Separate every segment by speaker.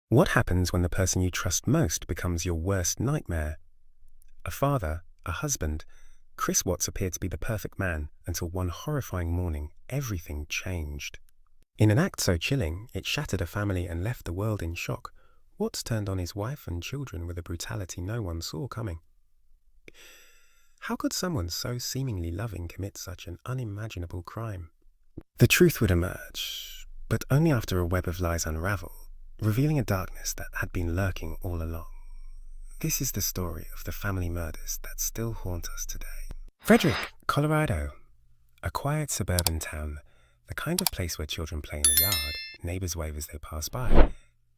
Speaker 1: What happens when the person you trust most becomes your worst nightmare? A father, a husband, Chris Watts appeared to be the perfect man until one horrifying morning everything changed. In an act so chilling, it shattered a family and left the world in shock. Watts turned on his wife and children with a brutality no one saw coming. How could someone so seemingly loving commit such an unimaginable crime? The truth would emerge, but only after a web of lies unravel, revealing a darkness that had been lurking all along. This is the story of the family murders that still haunt us today. Frederick, Colorado. A quiet suburban town, the kind of place where children play in the yard, neighbors wave as they pass by,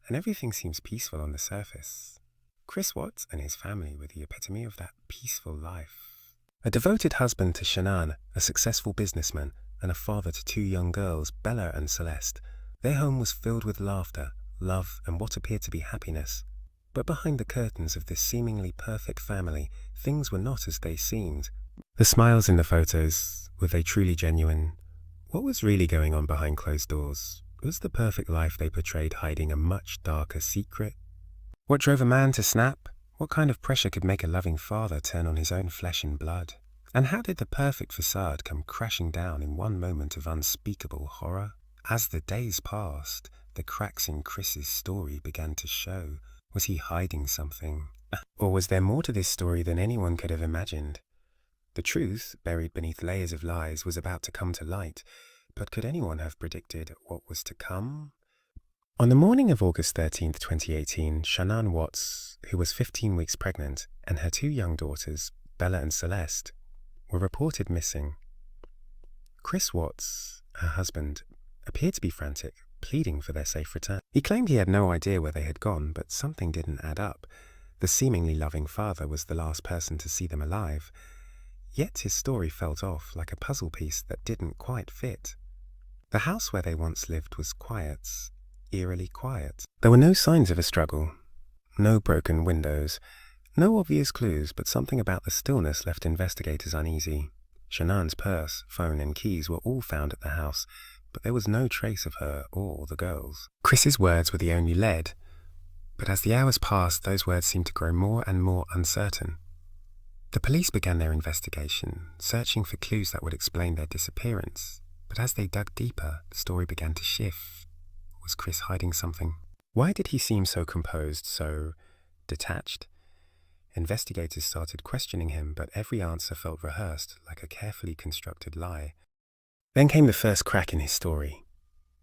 Speaker 1: and everything seems peaceful on the surface. Chris Watts and his family were the epitome of that peaceful life. A devoted husband to Shanann, a successful businessman, and a father to two young girls, Bella and Celeste. Their home was filled with laughter, love, and what appeared to be happiness. But behind the curtains of this seemingly perfect family, things were not as they seemed. The smiles in the photos, were they truly genuine? What was really going on behind closed doors? Was the perfect life they portrayed hiding a much darker secret? What drove a man to snap? What kind of pressure could make a loving father turn on his own flesh and blood? And how did the perfect facade come crashing down in one moment of unspeakable horror? As the days passed, the cracks in Chris's story began to show. Was he hiding something? Or was there more to this story than anyone could have imagined? The truth, buried beneath layers of lies, was about to come to light, but could anyone have predicted what was to come? On the morning of August 13th, 2018, Shanann Watts, who was 15 weeks pregnant, and her two young daughters, Bella and Celeste, were reported missing. Chris Watts, her husband, appeared to be frantic, pleading for their safe return. He claimed he had no idea where they had gone, but something didn't add up. The seemingly loving father was the last person to see them alive. Yet his story felt off like a puzzle piece that didn't quite fit. The house where they once lived was quiet, eerily quiet. There were no signs of a struggle, no broken windows, no obvious clues, but something about the stillness left investigators uneasy. Shanann's purse, phone and keys were all found at the house, but there was no trace of her or the girls. Chris's words were the only lead, but as the hours passed, those words seemed to grow more and more uncertain. The police began their investigation, searching for clues that would explain their disappearance, but as they dug deeper, the story began to shift. Was Chris hiding something? Why did he seem so composed, so detached? Investigators started questioning him, but every answer felt rehearsed, like a carefully constructed lie. Then came the first crack in his story.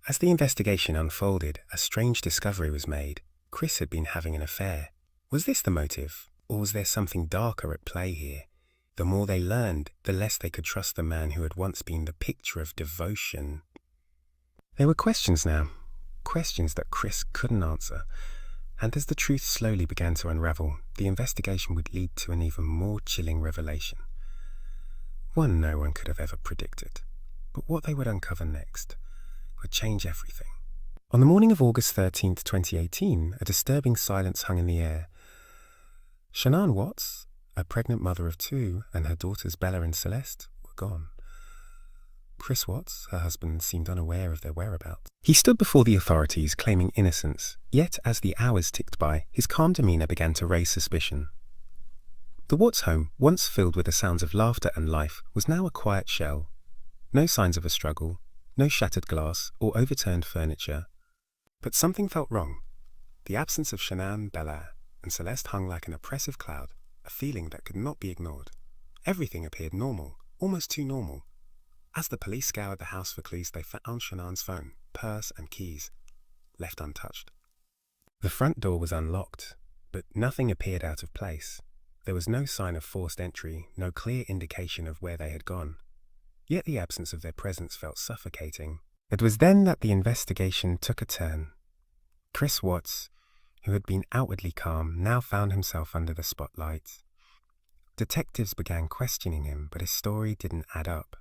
Speaker 1: As the investigation unfolded, a strange discovery was made. Chris had been having an affair. Was this the motive, or was there something darker at play here? The more they learned, the less they could trust the man who had once been the picture of devotion. There were questions now, questions that Chris couldn't answer. And as the truth slowly began to unravel, the investigation would lead to an even more chilling revelation. One no one could have ever predicted. But what they would uncover next would change everything. On the morning of August 13th, 2018, a disturbing silence hung in the air. Shanann Watts, a pregnant mother of two, and her daughters Bella and Celeste were gone. Chris Watts, her husband, seemed unaware of their whereabouts. He stood before the authorities claiming innocence, yet as the hours ticked by, his calm demeanor began to raise suspicion. The Watts home, once filled with the sounds of laughter and life, was now a quiet shell. No signs of a struggle, no shattered glass or overturned furniture. But something felt wrong. The absence of Shanann, Bella, and Celeste hung like an oppressive cloud, a feeling that could not be ignored. Everything appeared normal, almost too normal. As the police scoured the house for clues, they found Shanann's phone, purse and keys, left untouched. The front door was unlocked, but nothing appeared out of place. There was no sign of forced entry, no clear indication of where they had gone. Yet the absence of their presence felt suffocating. It was then that the investigation took a turn. Chris Watts, who had been outwardly calm, now found himself under the spotlight. Detectives began questioning him, but his story didn't add up.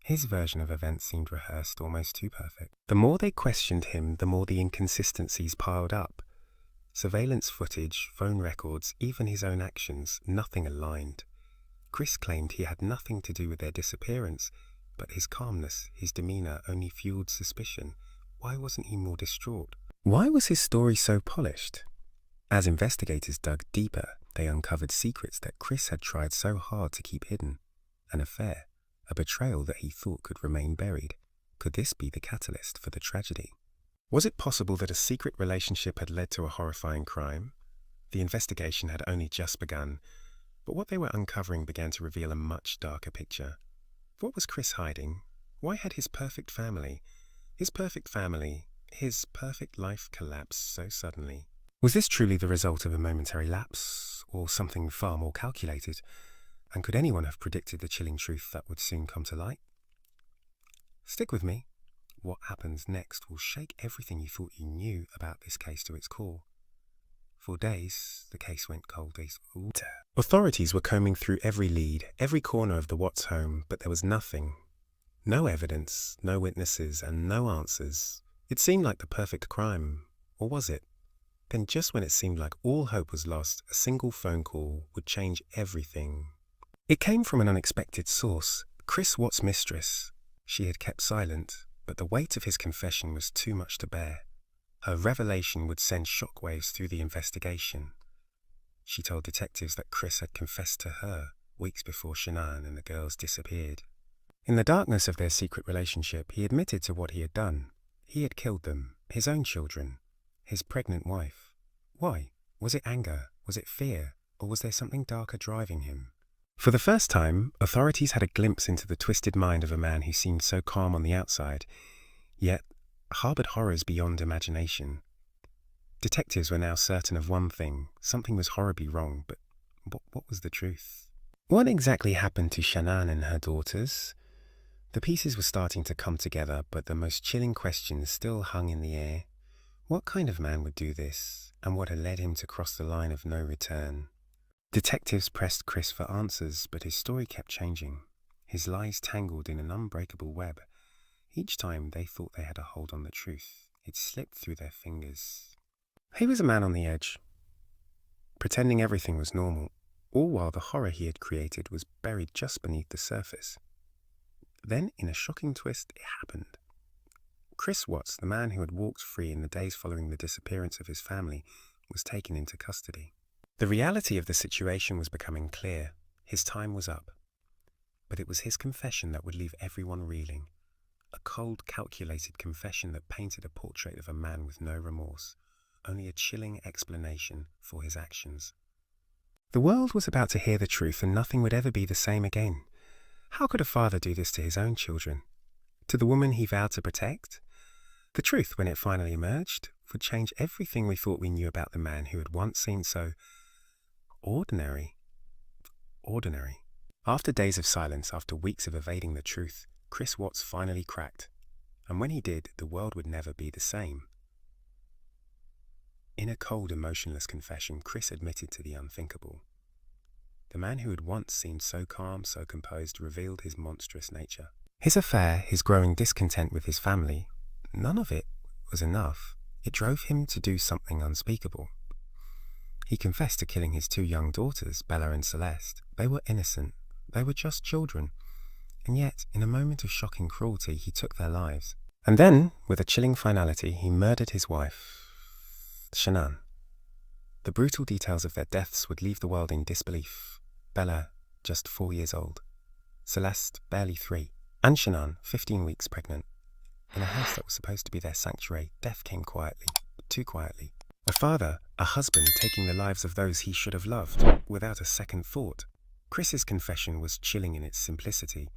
Speaker 1: His version of events seemed rehearsed, almost too perfect. The more they questioned him, the more the inconsistencies piled up. Surveillance footage, phone records, even his own actions, nothing aligned. Chris claimed he had nothing to do with their disappearance, but his calmness, his demeanor only fueled suspicion. Why wasn't he more distraught? Why was his story so polished? As investigators dug deeper, they uncovered secrets that Chris had tried so hard to keep hidden. An affair, a betrayal that he thought could remain buried. Could this be the catalyst for the tragedy? Was it possible that a secret relationship had led to a horrifying crime? The investigation had only just begun, but what they were uncovering began to reveal a much darker picture. What was Chris hiding? Why had his perfect family, his perfect life collapse so suddenly? Was this truly the result of a momentary lapse, or something far more calculated? And could anyone have predicted the chilling truth that would soon come to light? Stick with me. What happens next will shake everything you thought you knew about this case to its core. For days, the case went cold. Authorities were combing through every lead, every corner of the Watts home, but there was nothing. No evidence, no witnesses, and no answers. It seemed like the perfect crime. Or was it? Then just when it seemed like all hope was lost, a single phone call would change everything. It came from an unexpected source, Chris Watts' mistress. She had kept silent, but the weight of his confession was too much to bear. Her revelation would send shockwaves through the investigation. She told detectives that Chris had confessed to her weeks before Shanann and the girls disappeared. In the darkness of their secret relationship, he admitted to what he had done. He had killed them, his own children, his pregnant wife. Why? Was it anger? Was it fear? Or was there something darker driving him? For the first time, authorities had a glimpse into the twisted mind of a man who seemed so calm on the outside, yet harbored horrors beyond imagination. Detectives were now certain of one thing: something was horribly wrong, but what was the truth? What exactly happened to Shanann and her daughters? The pieces were starting to come together, but the most chilling questions still hung in the air. What kind of man would do this, and what had led him to cross the line of no return? Detectives pressed Chris for answers, but his story kept changing. His lies tangled in an unbreakable web. Each time they thought they had a hold on the truth, it slipped through their fingers. He was a man on the edge, pretending everything was normal, all while the horror he had created was buried just beneath the surface. Then, in a shocking twist, it happened. Chris Watts, the man who had walked free in the days following the disappearance of his family, was taken into custody. The reality of the situation was becoming clear. His time was up. But it was his confession that would leave everyone reeling. A cold, calculated confession that painted a portrait of a man with no remorse, only a chilling explanation for his actions. The world was about to hear the truth, and nothing would ever be the same again. How could a father do this to his own children? To the woman he vowed to protect? The truth, when it finally emerged, would change everything we thought we knew about the man who had once seemed so ordinary. After days of silence, after weeks of evading the truth, Chris Watts finally cracked. And when he did, the world would never be the same. In a cold, emotionless confession, Chris admitted to the unthinkable. The man who had once seemed so calm, so composed, revealed his monstrous nature. His affair, his growing discontent with his family, none of it was enough. It drove him to do something unspeakable. He confessed to killing his 2 young daughters, Bella and Celeste. They were innocent. They were just children. And yet, in a moment of shocking cruelty, he took their lives. And then, with a chilling finality, he murdered his wife, Shanann. The brutal details of their deaths would leave the world in disbelief. Bella, just 4 years old. Celeste, barely 3. And Shanann, 15 weeks pregnant. In a house that was supposed to be their sanctuary, death came quietly, too quietly. A father, a husband, taking the lives of those he should have loved, without a second thought. Chris's confession was chilling in its simplicity.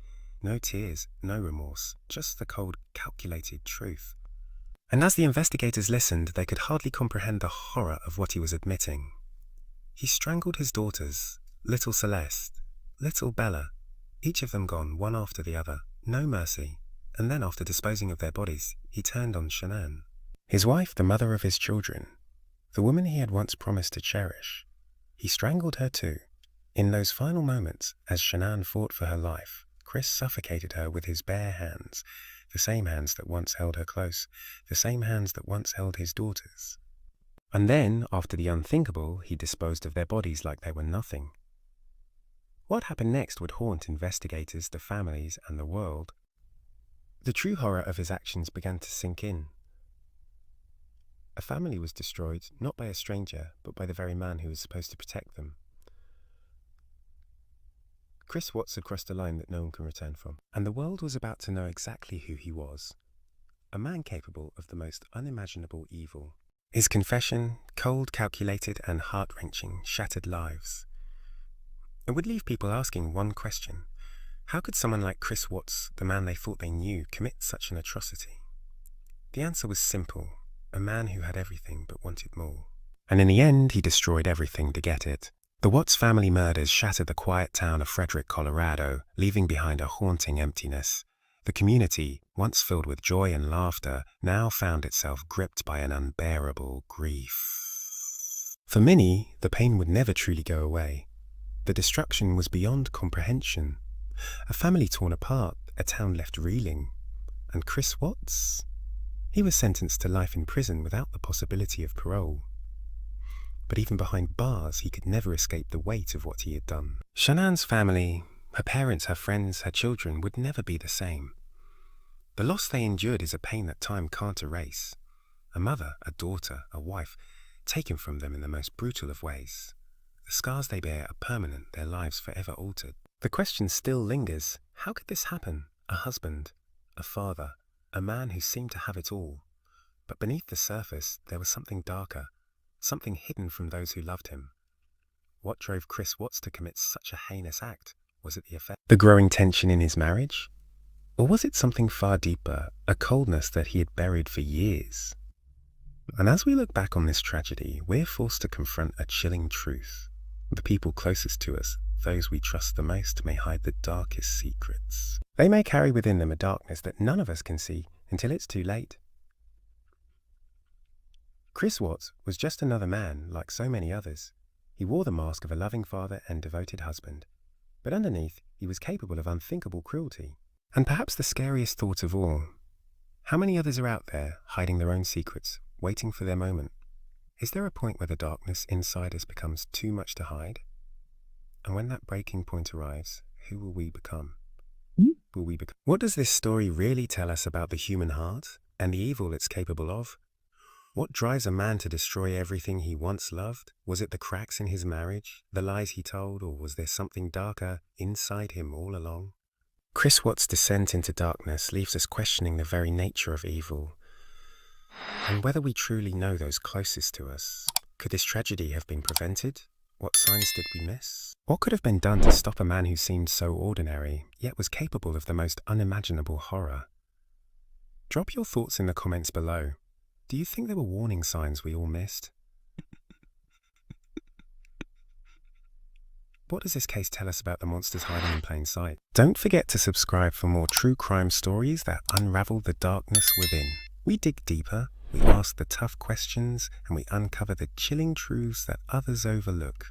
Speaker 1: No tears, no remorse, just the cold, calculated truth. And as the investigators listened, they could hardly comprehend the horror of what he was admitting. He strangled his daughters, little Celeste, little Bella, each of them gone, one after the other, no mercy. And then, after disposing of their bodies, he turned on Shanann. His wife, the mother of his children, the woman he had once promised to cherish. He strangled her too. In those final moments, as Shanann fought for her life, Chris suffocated her with his bare hands, the same hands that once held her close, the same hands that once held his daughters. And then, after the unthinkable, he disposed of their bodies like they were nothing. What happened next would haunt investigators, the families, and the world. The true horror of his actions began to sink in. A family was destroyed not by a stranger, but by the very man who was supposed to protect them. Chris Watts had crossed a line that no one can return from, and the world was about to know exactly who he was. A man capable of the most unimaginable evil. His confession, cold, calculated, and heart-wrenching, shattered lives. It would leave people asking one question. How could someone like Chris Watts, the man they thought they knew, commit such an atrocity? The answer was simple. A man who had everything but wanted more. And in the end, he destroyed everything to get it. The Watts family murders shattered the quiet town of Frederick, Colorado, leaving behind a haunting emptiness. The community, once filled with joy and laughter, now found itself gripped by an unbearable grief. For many, the pain would never truly go away. The destruction was beyond comprehension. A family torn apart, a town left reeling. And Chris Watts? He was sentenced to life in prison without the possibility of parole. But even behind bars, he could never escape the weight of what he had done. Shanann's family, her parents, her friends, her children, would never be the same. The loss they endured is a pain that time can't erase. A mother, a daughter, a wife, taken from them in the most brutal of ways. The scars they bear are permanent, their lives forever altered. The question still lingers, how could this happen? A husband, a father, a man who seemed to have it all. But beneath the surface, there was something darker, something hidden from those who loved him. What drove Chris Watts to commit such a heinous act? Was it the affair? The growing tension in his marriage? Or was it something far deeper, a coldness that he had buried for years? And as we look back on this tragedy, we're forced to confront a chilling truth. The people closest to us, those we trust the most, may hide the darkest secrets. They may carry within them a darkness that none of us can see until it's too late. Chris Watts was just another man like so many others. He wore the mask of a loving father and devoted husband. But underneath, he was capable of unthinkable cruelty. And perhaps the scariest thought of all, how many others are out there hiding their own secrets, waiting for their moment? Is there a point where the darkness inside us becomes too much to hide? And when that breaking point arrives, who will we become? What does this story really tell us about the human heart and the evil it's capable of? What drives a man to destroy everything he once loved? Was it the cracks in his marriage, the lies he told, or was there something darker inside him all along? Chris Watts' descent into darkness leaves us questioning the very nature of evil, and whether we truly know those closest to us. Could this tragedy have been prevented? What signs did we miss? What could have been done to stop a man who seemed so ordinary, yet was capable of the most unimaginable horror? Drop your thoughts in the comments below. Do you think there were warning signs we all missed? What does this case tell us about the monsters hiding in plain sight? Don't forget to subscribe for more true crime stories that unravel the darkness within. We dig deeper, we ask the tough questions, and we uncover the chilling truths that others overlook.